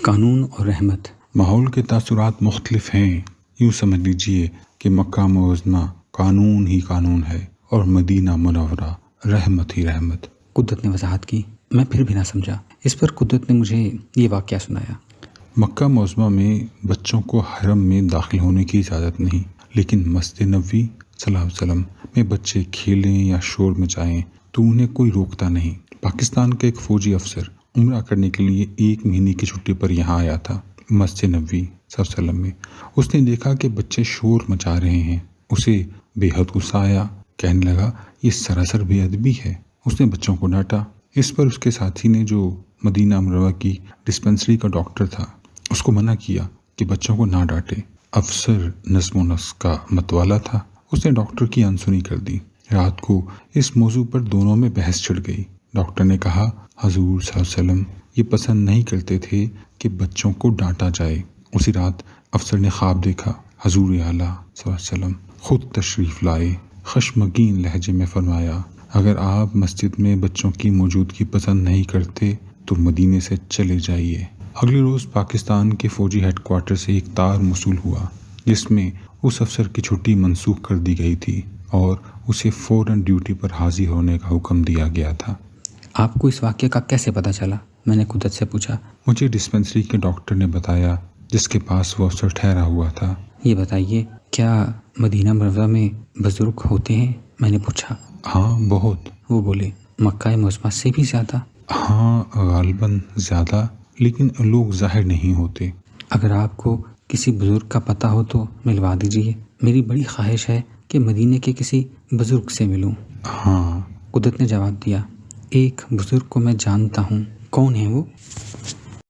قانون اور رحمت۔ ماحول کے تاثرات مختلف ہیں۔ یوں سمجھ لیجئے کہ مکہ معظمہ قانون ہی قانون ہے اور مدینہ منورہ رحمت ہی رحمت۔ قدرت نے وضاحت کی۔ میں پھر بھی نہ سمجھا۔ اس پر قدرت نے مجھے یہ واقعہ سنایا۔ مکہ معظمہ میں بچوں کو حرم میں داخل ہونے کی اجازت نہیں، لیکن مسجد نبوی صلی اللہ علیہ وسلم میں بچے کھیلیں یا شور مچائیں تو انہیں کوئی روکتا نہیں۔ پاکستان کا ایک فوجی افسر عمرہ کرنے کے لیے 1 مہینے کی چھٹی پر یہاں آیا تھا، مسجد نبوی صلی اللہ علیہ وسلم میں۔ اس نے دیکھا کہ بچے شور مچا رہے ہیں۔ اسے بے حد غصہ آیا، کہنے لگا یہ سراسر بے ادبی ہے۔ اس نے بچوں کو ڈانٹا۔ اس پر اس کے ساتھی نے، جو مدینہ منورہ کی ڈسپنسری کا ڈاکٹر تھا، اس کو منع کیا کہ بچوں کو نہ ڈانٹے۔ افسر نظم و نسق کا متوالا تھا، اس نے ڈاکٹر کی انسنی کر دی۔ رات کو اس موضوع پر دونوں میں بحث چھڑ گئی۔ ڈاکٹر نے کہا حضور صلی اللہ علیہ وسلم یہ پسند نہیں کرتے تھے کہ بچوں کو ڈانٹا جائے۔ اسی رات افسر نے خواب دیکھا، حضور اعلیٰ صلی اللہ علیہ وسلم خود تشریف لائے۔ خشمگین لہجے میں فرمایا، اگر آپ مسجد میں بچوں کی موجودگی پسند نہیں کرتے تو مدینے سے چلے جائیے۔ اگلے روز پاکستان کے فوجی ہیڈ کوارٹر سے ایک تار موصول ہوا جس میں اس افسر کی چھٹی منسوخ کر دی گئی تھی اور اسے فوراً ڈیوٹی پر حاضر ہونے کا حکم دیا گیا تھا۔ آپ کو اس واقعے کا کیسے پتہ چلا؟ میں نے قدرت سے پوچھا۔ مجھے ڈسپنسری کے ڈاکٹر نے بتایا جس کے پاس وہ افسر ٹھہرا ہوا تھا۔ یہ بتائیے، کیا مدینہ منورہ میں بزرگ ہوتے ہیں؟ میں نے پوچھا۔ ہاں بہت۔ وہ بولے، مکہ معظمہ سے بھی زیادہ؟ ہاں غالباً زیادہ، لیکن لوگ ظاہر نہیں ہوتے۔ اگر آپ کو کسی بزرگ کا پتہ ہو تو ملوا دیجیے۔ میری بڑی خواہش ہے کہ مدینے کے کسی بزرگ سے ملوں۔ ہاں، قدرت نے جواب دیا، ایک بزرگ کو میں جانتا ہوں۔ کون ہے وہ؟